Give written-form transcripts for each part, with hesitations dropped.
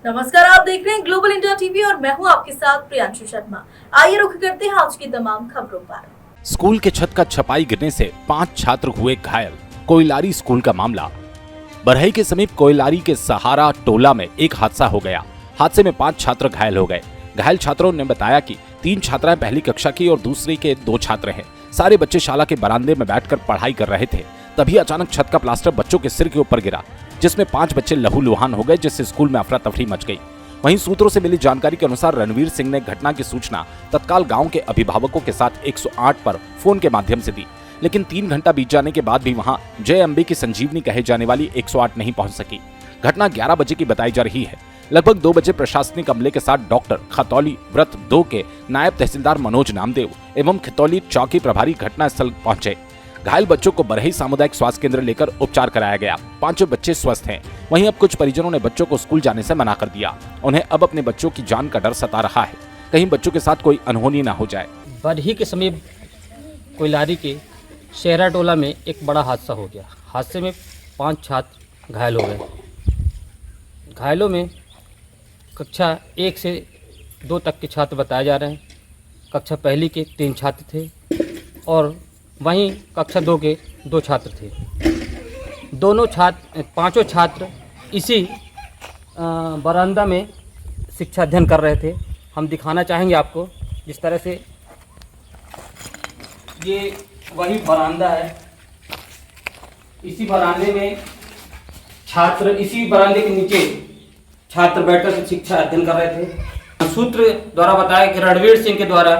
नमस्कार, आप देख रहे हैं ग्लोबल इंडिया टीवी और मैं हूं आपके साथ प्रियांशु शर्मा। आइए रुख करते हैं आज की तमाम खबरों पर। स्कूल के छत का छपाई गिरने से 5 छात्र हुए घायल। कोयलारी स्कूल का मामला। बरहई के समीप कोयलारी के सहारा टोला में एक हादसा हो गया। हादसे में 5 छात्र घायल हो गए। घायल छात्रों ने बताया कि 3 छात्राएं पहली कक्षा की और दूसरी के 2 छात्र हैं। सारे बच्चे शाला के बरामदे में बैठकर पढ़ाई कर रहे थे। तभी अचानक छत का प्लास्टर बच्चों के सिर के ऊपर गिरा, जिसमें 5 बच्चे लहूलुहान हो गए, जिससे स्कूल में अफरा तफरी मच गई। वहीं सूत्रों से मिली जानकारी के अनुसार रणवीर सिंह ने घटना की सूचना तत्काल गांव के अभिभावकों के साथ 108 पर फोन के माध्यम से दी, लेकिन 3 घंटा बीत जाने के बाद भी वहां जय अम्बे की संजीवनी कहे जाने वाली 108 नहीं पहुंच सकी। घटना 11 बजे की बताई जा रही है। लगभग 2 बजे प्रशासनिक अमले के साथ डॉक्टर खतौली व्रत 2 के नायब तहसीलदार मनोज नामदेव एवं खतौली चौकी प्रभारी घटनास्थल पहुंचे। घायल बच्चों को बरहई सामुदायिक स्वास्थ्य केंद्र लेकर उपचार कराया गया। 5 बच्चे स्वस्थ हैं। वहीं अब कुछ परिजनों ने बच्चों को स्कूल जाने से मना कर दिया। उन्हें अब अपने बच्चों की जान का डर सता रहा है, कहीं बच्चों के साथ कोई अनहोनी न हो जाए। बरही के समीप कोयलारी के शेरा टोला में एक बड़ा हादसा हो गया। हादसे में 5 छात्र घायल हो गए। घायलों में कक्षा 1 से 2 तक के छात्र बताए जा रहे हैं। कक्षा पहली के 3 छात्र थे और वहीं कक्षा 2 के 2 छात्र थे। पांचों छात्र इसी बरामदा में शिक्षा अध्ययन कर रहे थे। हम दिखाना चाहेंगे आपको, जिस तरह से ये वही बरामदा है। इसी बरामदे में छात्र, इसी बरामदे के नीचे छात्र बैठकर शिक्षा अध्ययन कर रहे थे। सूत्र द्वारा बताया कि रणवीर सिंह के द्वारा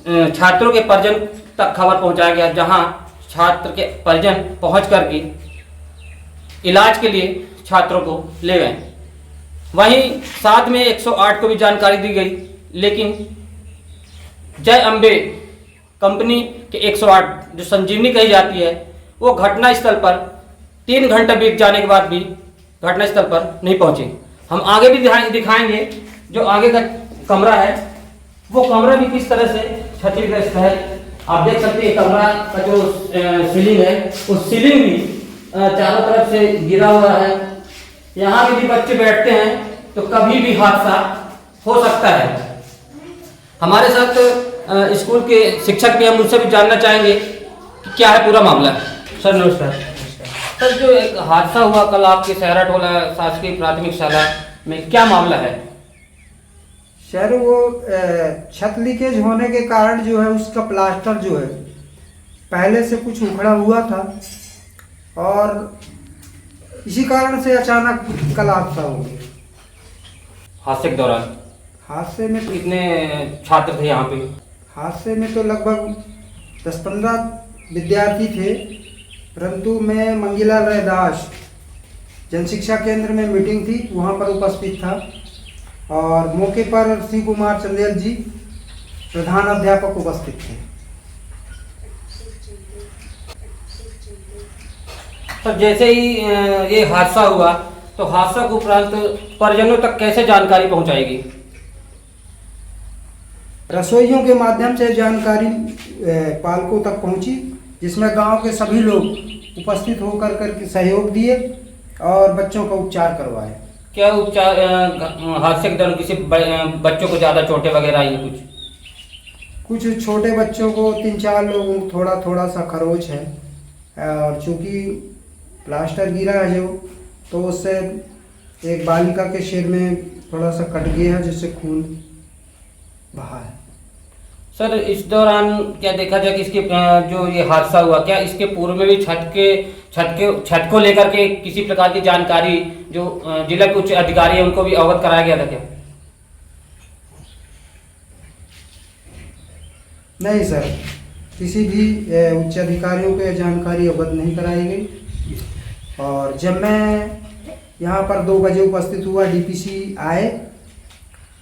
छात्रों के परिजन तक खबर पहुंचाया गया, जहां छात्र के परिजन पहुंच करके इलाज के लिए छात्रों को ले गए। वहीं साथ में 108 को भी जानकारी दी गई, लेकिन जय अम्बे कंपनी के 108 जो संजीवनी कही जाती है, वो घटनास्थल पर 3 घंटे बीत जाने के बाद भी घटनास्थल पर नहीं पहुंचे। हम आगे भी दिखाएंगे। जो आगे का कमरा है, वो कमरा भी किस तरह से क्षतिग्रस्त है। आप देख सकते हैं कमरा का जो सीलिंग है, उस सीलिंग भी चारों तरफ से गिरा हुआ है। यहाँ भी बच्चे बैठते हैं तो कभी भी हादसा हो सकता है। हमारे साथ स्कूल के शिक्षक भी, हम उनसे भी जानना चाहेंगे कि क्या है पूरा मामला। सर नमस्कार। सर, जो एक हादसा हुआ कल आपके सहरा टोला शासकीय प्राथमिक शाला में, क्या मामला है? सर, वो छत लीकेज होने के कारण जो है उसका प्लास्टर जो है पहले से कुछ उखड़ा हुआ था और इसी कारण से अचानक कल हादसा हो गया। हादसे के दौरान हादसे में कितने छात्र थे यहाँ पे? हादसे में तो लगभग 10-15 विद्यार्थी थे, परंतु मैं मंगीलाल रैदास जनशिक्षा केंद्र में मीटिंग थी, वहाँ पर उपस्थित था और मौके पर श्री कुमार चंदेल जी प्रधान अध्यापक उपस्थित थे। तो जैसे ही ये हादसा हुआ, तो हादसा के उपरांत परिजनों तक कैसे जानकारी पहुंचाएगी? रसोइयों के माध्यम से जानकारी पालकों तक पहुंची, जिसमें गांव के सभी लोग उपस्थित होकर के सहयोग दिए और बच्चों का उपचार करवाए। क्या उपचार, हादसे के दौरान किसी बच्चों को ज़्यादा चोटें वगैरह आई हैं? कुछ छोटे बच्चों को 3-4 लोगों को थोड़ा सा खरोच है और चूंकि प्लास्टर गिरा है जो, तो उससे एक बालिका के सिर में थोड़ा सा कट गया है, जिससे खून बहा है। सर, इस दौरान क्या देखा जाए कि इसके जो ये हादसा हुआ, क्या इसके पूर्व में भी छत को लेकर के किसी प्रकार की जानकारी जो जिला के उच्च अधिकारी है उनको भी अवगत कराया गया था क्या? नहीं सर, किसी भी उच्च अधिकारियों को जानकारी अवगत नहीं कराई गई। और जब मैं यहाँ पर 2 बजे उपस्थित हुआ, डीपीसी आए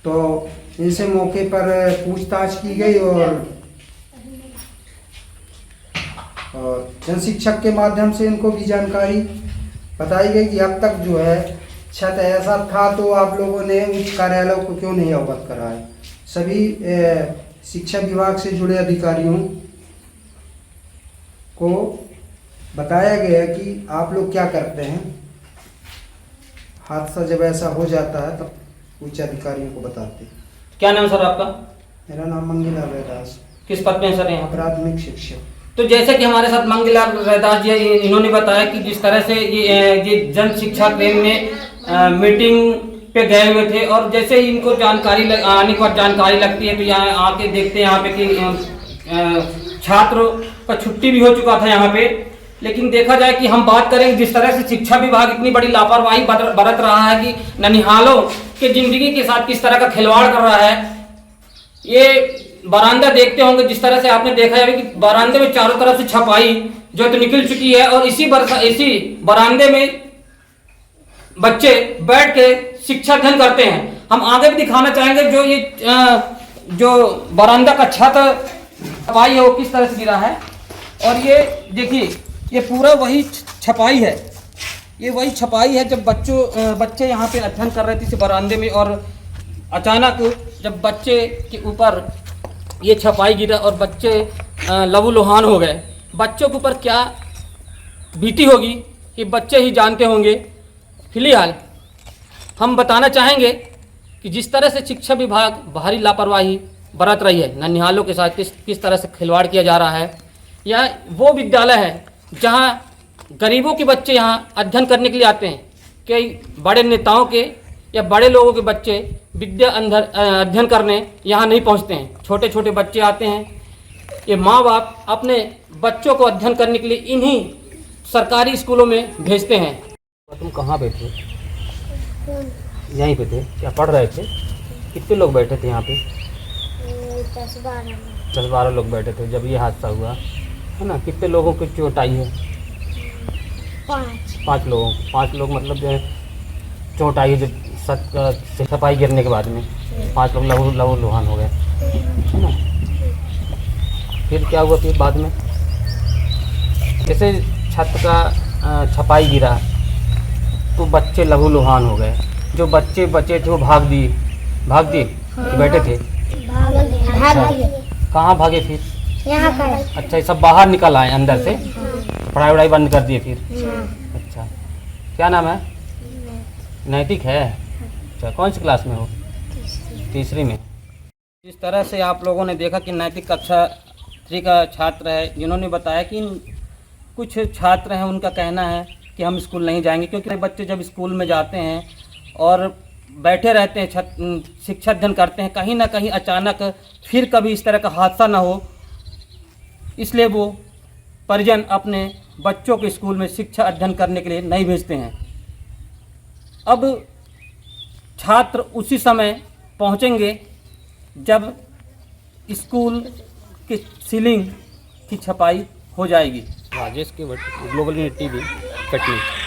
तो इनसे मौके पर पूछताछ की गई और जन शिक्षक के माध्यम से इनको भी जानकारी बताई गई कि अब तक जो है छत ऐसा था तो आप लोगों ने उच्च कार्यालय को क्यों नहीं अवगत कराया। सभी शिक्षा विभाग से जुड़े अधिकारियों को बताया गया कि आप लोग क्या करते हैं, हादसा जब ऐसा हो जाता है तब उच्च अधिकारियों को बताते। क्या नाम सर आपका? मेरा नाम मंगीलाल रैदास, किस पद पे हैं सर यहाँ? प्राथमिक शिक्षक। तो जैसे कि हमारे साथ मंगीलाल रैदास जी इन्होंने बताया कि जिस तरह से ये जन शिक्षा केंद्र में मीटिंग पे गए हुए थे और जैसे ही इनको आने के बाद जानकारी लगती है तो यहाँ आके देखते हैं यहाँ पे कि छात्र का छुट्टी भी हो चुका था यहाँ पे। लेकिन देखा जाए कि हम बात करें जिस तरह से शिक्षा विभाग इतनी बड़ी लापरवाही बरत रहा है कि ननिहालों के जिंदगी के साथ किस तरह का खिलवाड़ कर रहा है। ये बरामदा देखते होंगे जिस तरह से आपने देखा है कि बरामदे में चारों तरफ से छपाई जो तो निकल चुकी है और इसी बरामदे में बच्चे बैठ के शिक्षा अध्ययन करते हैं। हम आगे भी दिखाना चाहेंगे जो बरामदा का छत छपाई है वो किस तरह से गिरा है। और ये देखिए ये पूरा वही छपाई है, ये वही छपाई है जब बच्चे यहाँ पे अध्ययन कर रहे थे इस बरामदे में और अचानक जब बच्चे के ऊपर ये छपाई गिरा और बच्चे लहूलुहान हो गए। बच्चों के ऊपर क्या बीती होगी कि बच्चे ही जानते होंगे। फिलहाल हम बताना चाहेंगे कि जिस तरह से शिक्षा विभाग भारी लापरवाही बरत रही है, ननिहालों के साथ किस तरह से खिलवाड़ किया जा रहा है। यह वो विद्यालय है जहां गरीबों के बच्चे यहां अध्ययन करने के लिए आते हैं। कई बड़े नेताओं के या बड़े लोगों के बच्चे विद्या अध्ययन करने यहाँ नहीं पहुँचते हैं। छोटे छोटे बच्चे आते हैं। ये माँ बाप अपने बच्चों को अध्ययन करने के लिए इन्हीं सरकारी स्कूलों में भेजते हैं। तुम कहाँ पे थे? यहीं पे थे। क्या पढ़ रहे थे? कितने लोग बैठे थे यहाँ पे? 10-12 लोग बैठे थे जब ये हादसा हुआ है ना। कितने लोगों की चोट आई है? 5 लोग मतलब जो है चोट आई है जब छपाई गिरने के बाद में 5 लोग लहूलुहान हो गए है ना। फिर क्या हुआ फिर बाद में? जैसे छत का छपाई गिरा तो बच्चे लहूलुहान हो गए। जो बच्चे बचे थे वो भाग दिए कि बैठे थे? कहाँ भागे फिर? अच्छा, ये सब बाहर निकल आए अंदर से, पढ़ाई वढ़ाई बंद कर दिए फिर? अच्छा, क्या नाम है? नैतिक है। अच्छा, कौन सी क्लास में हो? तीसरी में। इस तरह से आप लोगों ने देखा कि नैतिक कक्षा 3 का छात्र है जिन्होंने बताया कि कुछ छात्र हैं उनका कहना है कि हम स्कूल नहीं जाएंगे क्योंकि बच्चे जब स्कूल में जाते हैं और बैठे रहते हैं शिक्षा अध्ययन करते हैं, कहीं ना कहीं अचानक फिर कभी इस तरह का हादसा ना हो, इसलिए वो परिजन अपने बच्चों को स्कूल में शिक्षा अध्ययन करने के लिए नहीं भेजते हैं। अब छात्र उसी समय पहुंचेंगे जब स्कूल की सीलिंग की छपाई हो जाएगी। राजेश के ग्लोबल टीवी कटनी।